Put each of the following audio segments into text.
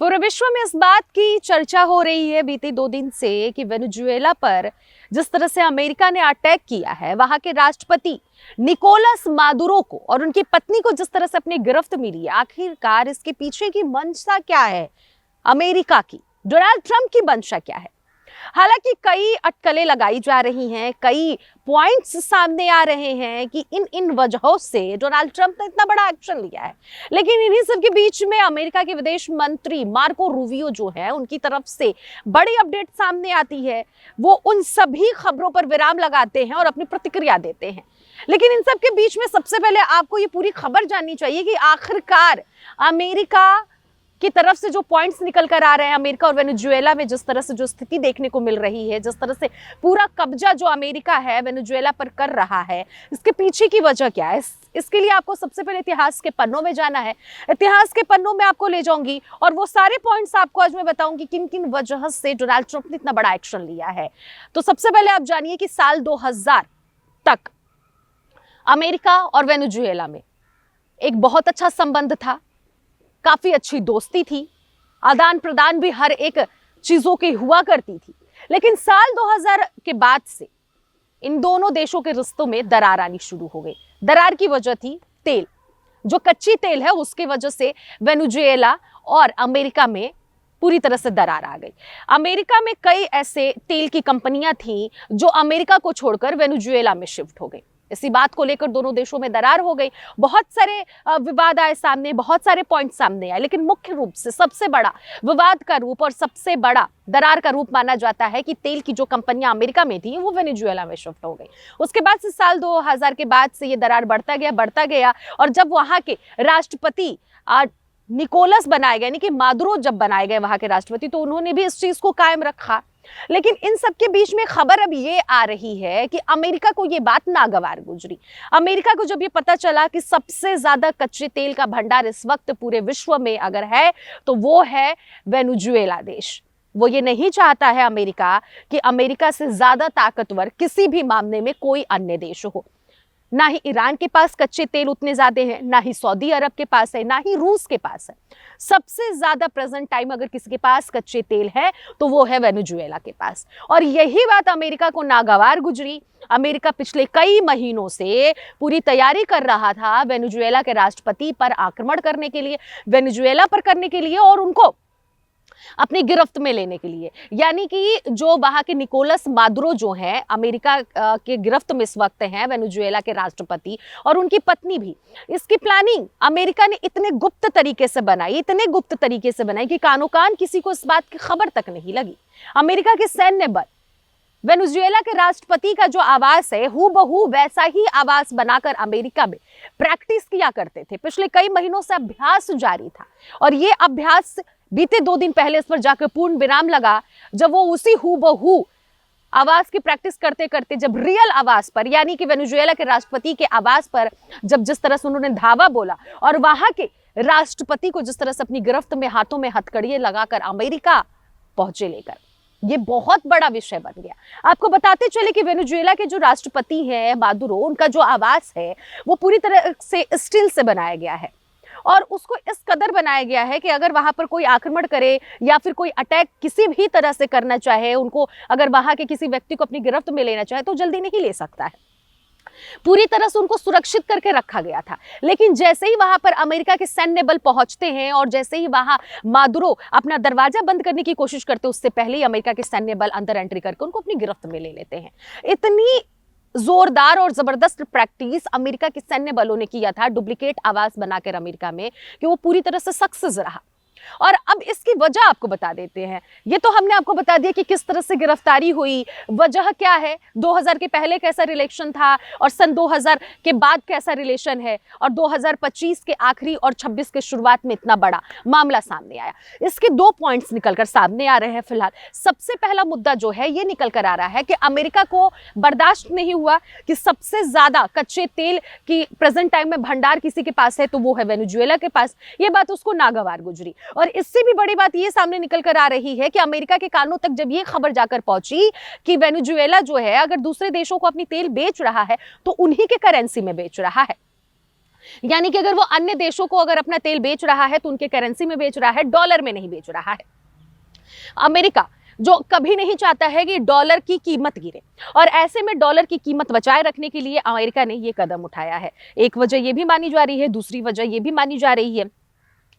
पूरे विश्व में इस बात की चर्चा हो रही है बीते 2 दिन से कि वेनेजुएला पर जिस तरह से अमेरिका ने अटैक किया है, वहां के राष्ट्रपति निकोलस मादुरो को और उनकी पत्नी को जिस तरह से अपनी गिरफ्त मिली है, आखिरकार इसके पीछे की मंशा क्या है? अमेरिका की, डोनाल्ड ट्रंप की मंशा क्या है? हालांकि कई अटकलें लगाई जा रही हैं, कई पॉइंट्स सामने आ रहे हैं कि इन वजहों से डोनाल्ड ट्रंप ने इतना बड़ा एक्शन लिया है। लेकिन इन्हीं सब के बीच में अमेरिका के विदेश मंत्री मार्को रूबियो जो है, उनकी तरफ से बड़ी अपडेट सामने आती है। वो उन सभी खबरों पर विराम लगाते हैं और अपनी प्रतिक्रिया देते हैं। लेकिन इन सब के बीच में सबसे पहले आपको ये पूरी खबर जाननी चाहिए कि आखिरकार अमेरिका की तरफ से जो पॉइंट्स निकल कर आ रहे हैं, अमेरिका और वेनेजुएला में जिस तरह से जो स्थिति देखने को मिल रही है, जिस तरह से पूरा कब्जा जो अमेरिका है वेनेजुएला पर कर रहा है, इसके पीछे की वजह क्या है? इसके लिए आपको सबसे पहले इतिहास के पन्नों में जाना है। इतिहास के पन्नों में आपको ले जाऊंगी और वो सारे पॉइंट्स आपको आज मैं बताऊंगी किन किन वजह से डोनाल्ड ट्रंप ने इतना बड़ा एक्शन लिया है। तो सबसे पहले आप जानिए कि साल 2000 तक अमेरिका और वेनेजुएला में एक बहुत अच्छा संबंध था, काफी अच्छी दोस्ती थी, आदान प्रदान भी हर एक चीजों की हुआ करती थी। लेकिन साल 2000 के बाद से इन दोनों देशों के रिश्तों में दरार आनी शुरू हो गई। दरार की वजह थी तेल, जो कच्ची तेल है उसकी वजह से वेनेजुएला और अमेरिका में पूरी तरह से दरार आ गई। अमेरिका में कई ऐसे तेल की कंपनियां थीं जो अमेरिका को छोड़कर वेनेजुएला में शिफ्ट हो गई। इसी बात को लेकर दोनों देशों में दरार हो गई। बहुत सारे विवाद आए सामने, बहुत सारे पॉइंट सामने आए, लेकिन मुख्य रूप से सबसे बड़ा विवाद का रूप और सबसे बड़ा दरार का रूप माना जाता है कि तेल की जो कंपनियां अमेरिका में थी वो वेनेजुएला में शिफ्ट हो गई। उसके बाद से साल 2000 के बाद से ये दरार बढ़ता गया और जब वहां के राष्ट्रपति निकोलस बनाए गए, यानी कि मादुरो जब बनाए गए वहां के राष्ट्रपति, तो उन्होंने भी इस चीज को कायम रखा। लेकिन इन सब के बीच में खबर अब ये आ रही है कि अमेरिका को ये बात नागवार गुजरी। अमेरिका को जब ये पता चला कि सबसे ज्यादा कच्चे तेल का भंडार इस वक्त पूरे विश्व में अगर है तो वो है वेनेजुएला देश। वो ये नहीं चाहता है अमेरिका कि अमेरिका से ज्यादा ताकतवर किसी भी मामले में कोई अन्य देश हो। ना ही ईरान के पास कच्चे तेल उतने ज्यादा हैं, ना ही सऊदी अरब के पास है, ना ही रूस के पास है। सबसे ज्यादा प्रेजेंट टाइम अगर किसी के पास कच्चे तेल है तो वो है वेनेजुएला के पास। और यही बात अमेरिका को नागवार गुजरी। अमेरिका पिछले कई महीनों से पूरी तैयारी कर रहा था वेनेजुएला के राष्ट्रपति पर आक्रमण करने के लिए, वेनेजुएला पर करने के लिए और उनको अपनी गिरफ्त में लेने के लिए। यानी कि जो वहां के निकोलस मादुरो जो हैं, अमेरिका के गिरफ्त में इस वक्त हैं वेनेजुएला के राष्ट्रपति और उनकी पत्नी भी। इसकी प्लानिंग अमेरिका ने इतने गुप्त तरीके से बनाई कि कानो कान किसी को इस बात की खबर तक नहीं लगी। अमेरिका के सैन्य बल वेनेजुएला के राष्ट्रपति का जो आवास है हूबहू वैसा ही आवास बनाकर अमेरिका में प्रैक्टिस किया करते थे। पिछले कई महीनों से अभ्यास जारी था और ये अभ्यास बीते 2 दिन पहले इस पर जाकर पूर्ण विराम लगा, जब वो उसी हूबहू आवास की प्रैक्टिस करते करते जब रियल आवास पर, यानी कि वेनेजुएला के राष्ट्रपति के आवास पर जब जिस तरह से उन्होंने धावा बोला और वहां के राष्ट्रपति को जिस तरह से अपनी गिरफ्त में हाथों में हथकड़ियां लगाकर अमेरिका पहुंचे लेकर, ये बहुत बड़ा विषय बन गया। आपको बताते चले कि वेनेजुएला के जो राष्ट्रपति हैं मादुरो, उनका जो आवास है वो पूरी तरह से स्टील से बनाया गया है और उसको इस कदर बनाया गया है कि अगर वहां पर कोई आक्रमण करे या फिर कोई अटैक किसी भी तरह से करना चाहे, उनको अगर वहां के किसी व्यक्ति को अपनी गिरफ्त में लेना चाहे तो जल्दी नहीं ले सकता है। पूरी तरह से उनको सुरक्षित करके रखा गया था। लेकिन जैसे ही वहां पर अमेरिका के सैन्य बल पहुंचते हैं और जैसे ही वहां मादुरो अपना दरवाजा बंद करने की कोशिश करते, उससे पहले ही अमेरिका के सैन्य बल अंदर एंट्री करके उनको अपनी गिरफ्त में ले लेते हैं। इतनी जोरदार और जबरदस्त प्रैक्टिस अमेरिका के सैन्य बलों ने किया था डुप्लीकेट आवास बनाकर अमेरिका में कि वो पूरी तरह से सक्सेस रहा। और अब इसकी वजह आपको बता देते हैं। ये तो हमने आपको बता दिया कि किस तरह से गिरफ्तारी हुई, वजह क्या है, 2000 के पहले कैसा रिलेशन था और सन 2000 के बाद कैसा रिलेशन है और 2025 के आखिरी और 26 के शुरुआत में इतना बड़ा मामला सामने आया। इसके 2 पॉइंट्स निकलकर सामने आ रहे हैं। फिलहाल सबसे पहला मुद्दा जो है ये निकल कर आ रहा है कि अमेरिका को बर्दाश्त नहीं हुआ कि सबसे ज्यादा कच्चे तेल की प्रेजेंट टाइम में भंडार किसी के पास है तो वो है वेनेजुएला के पास। ये बात उसको नागवार गुजरी। और इससे भी बड़ी बात ये सामने निकल कर आ रही है कि अमेरिका के कानों तक जब ये खबर जाकर पहुंची कि वेनेजुएला जो है अगर दूसरे देशों को अपनी तेल बेच रहा है तो उन्हीं के करेंसी में बेच रहा है। यानी कि अगर वो अन्य देशों को अगर अपना तेल बेच रहा है तो उनके करेंसी में बेच रहा है, डॉलर में नहीं बेच रहा है। अमेरिका जो कभी नहीं चाहता है कि डॉलर की कीमत गिरे, और ऐसे में डॉलर की कीमत बचाए रखने के लिए अमेरिका ने ये कदम उठाया है। एक वजह ये भी मानी जा रही है, दूसरी वजह ये भी मानी जा रही है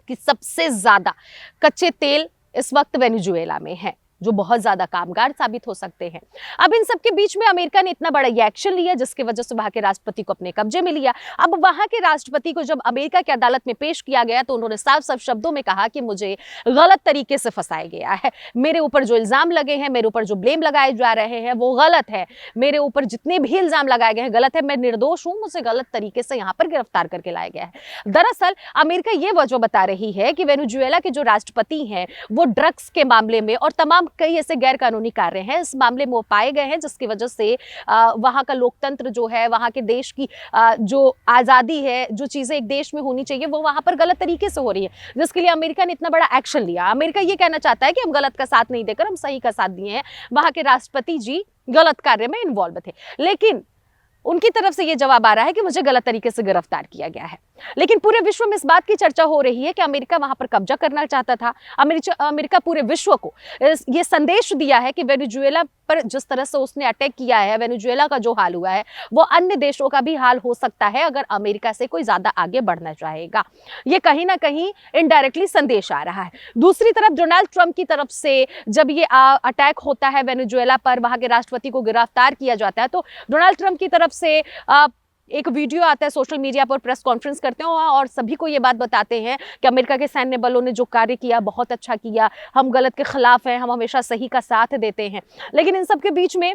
कि सबसे ज्यादा कच्चे तेल इस वक्त वेनेजुएला में है, जो बहुत ज्यादा कामगार साबित हो सकते हैं। अब इन सबके बीच में अमेरिका ने इतना बड़ा ये एक्शन लिया जिसकी वजह से वहां के राष्ट्रपति को अपने कब्जे में लिया। अब वहां के राष्ट्रपति को जब अमेरिका की अदालत में पेश किया गया तो उन्होंने साफ साफ शब्दों में कहा कि मुझे गलत तरीके से फंसाया गया है, मेरे ऊपर जो इल्जाम लगे हैं, मेरे ऊपर जो ब्लेम लगाए जा रहे हैं वो गलत है, मेरे ऊपर जितने भी इल्जाम लगाए गए हैं गलत है, मैं निर्दोष हूं, मुझे गलत तरीके से यहाँ पर गिरफ्तार करके लाया गया है। दरअसल अमेरिका ये वजह बता रही है कि वेनेजुएला के जो राष्ट्रपति हैं वो ड्रग्स के मामले में और तमाम कई ऐसे गैर कानूनी कार्य हैं इस मामले में वो पाए गए हैं, जिसकी वजह से वहां का लोकतंत्र जो है, वहां के देश की जो आजादी है, जो चीजें एक देश में होनी चाहिए वो वहां पर गलत तरीके से हो रही है, जिसके लिए अमेरिका ने इतना बड़ा एक्शन लिया। अमेरिका ये कहना चाहता है कि हम गलत का साथ नहीं देकर हम सही का साथ दिए हैं, वहां के राष्ट्रपति जी गलत कार्य में इन्वॉल्व थे, लेकिन उनकी तरफ से यह जवाब आ रहा है कि मुझे गलत तरीके से गिरफ्तार किया गया है। लेकिन पूरे विश्व में इस बात की चर्चा हो रही है कि अमेरिका वहां पर कब्जा करना चाहता था। अमेरिका पूरे विश्व को ये संदेश दिया है कि वेनेजुएला पर जिस तरह से उसने अटैक किया है, वेनेजुएला का जो हाल हुआ है वो अन्य देशों का भी हाल हो सकता है अगर अमेरिका से कोई ज्यादा आगे बढ़ना चाहेगा। ये कहीं ना कहीं इनडायरेक्टली संदेश आ रहा है। दूसरी तरफ डोनाल्ड ट्रंप की तरफ से जब ये अटैक होता है वेनेजुएला पर, वहां के राष्ट्रपति को गिरफ्तार किया जाता है, तो डोनाल्ड ट्रंप की तरफ से एक वीडियो आता है, सोशल मीडिया पर प्रेस कॉन्फ्रेंस करते हैं और सभी को ये बात बताते हैं कि अमेरिका के सैन्य बलों ने जो कार्य किया बहुत अच्छा किया, हम गलत के खिलाफ हैं, हम हमेशा सही का साथ देते हैं। लेकिन इन सब के बीच में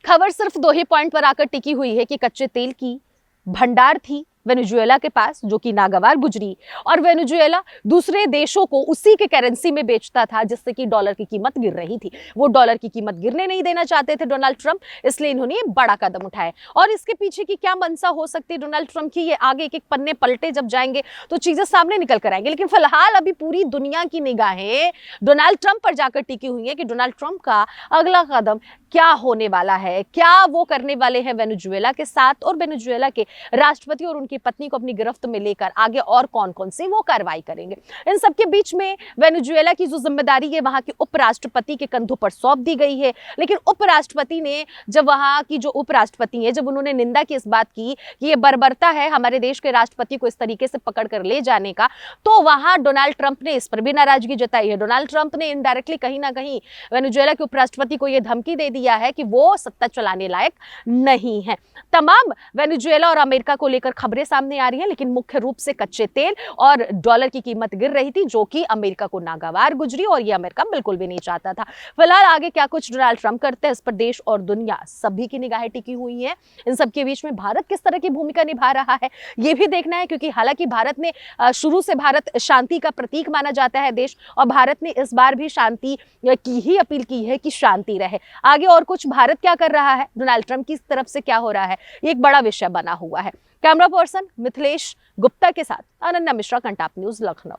खबर सिर्फ 2 ही पॉइंट पर आकर टिकी हुई है कि कच्चे तेल की भंडार थी वेनेजुएला के पास जो कि नागवार गुजरी, और वेनेजुएला दूसरे देशों को उसी के करेंसी में बेचता था जिससे कि डॉलर की कीमत गिर रही थी। वो डॉलर की कीमत गिरने नहीं देना चाहते थे डोनाल्ड ट्रंप, इसलिए इन्होंने ये बड़ा कदम उठाया। और इसके पीछे की क्या मंशा हो सकती है डोनाल्ड ट्रंप की, ये आगे एक एक पन्ने पलटे जब जाएंगे तो चीजें सामने निकल कर आएंगे। लेकिन फिलहाल अभी पूरी दुनिया की निगाहें डोनाल्ड ट्रंप पर जाकर टिकी हुई है कि डोनाल्ड ट्रंप का अगला कदम क्या होने वाला है, क्या वो करने वाले हैं वेनेजुएला के साथ, और वेनेजुएला के राष्ट्रपति और उनकी पत्नी को अपनी गिरफ्त में लेकर आगे और कौन कौन सी वो कार्रवाई करेंगे। इन सबके बीच में वेनेजुएला की जो जिम्मेदारी है वहां के उपराष्ट्रपति के कंधों पर सौंप दी गई है। लेकिन उपराष्ट्रपति ने जब वहां की जो उपराष्ट्रपति है, जब उन्होंने निंदा की इस बात की कि ये बर्बरता है हमारे देश के राष्ट्रपति को इस तरीके से पकड़ कर ले जाने का, तो वहां डोनाल्ड ट्रंप ने इस पर भी नाराजगी जताई है। डोनाल्ड ट्रंप ने इनडायरेक्टली कहीं ना कहीं वेनेजुएला के उपराष्ट्रपति को यह धमकी दे दिया है कि वो सत्ता चलाने लायक नहीं है। तमाम वेनेजुएला और अमेरिका को लेकर खबरें सामने आ रही हैं, लेकिन मुख्य रूप से कच्चे तेल और डॉलर की कीमत गिर रही थी जो कि अमेरिका को नागवार गुजरी, और ये अमेरिका बिल्कुल भी नहीं चाहता था। फिलहाल आगे क्या कुछ डोनाल्ड ट्रंप करते हैं इस पर देश और दुनिया सभी की निगाहें टिकी हुई हैं। इन सब के बीच में भारत किस तरह की भूमिका निभा रहा है ये भी देखना है, क्योंकि हालांकि भारत ने शुरू से भारत शांति का प्रतीक माना जाता है देश, और भारत ने इस बार भी शांति की ही अपील की है कि शांति रहे। आगे और कुछ भारत क्या कर रहा है, डोनाल्ड ट्रंप की तरफ से क्या हो रहा है, ये एक बड़ा विषय बना हुआ है। कैमरा पर्सन मिथिलेश गुप्ता के साथ अनन्या मिश्रा, कंटाप न्यूज, लखनऊ।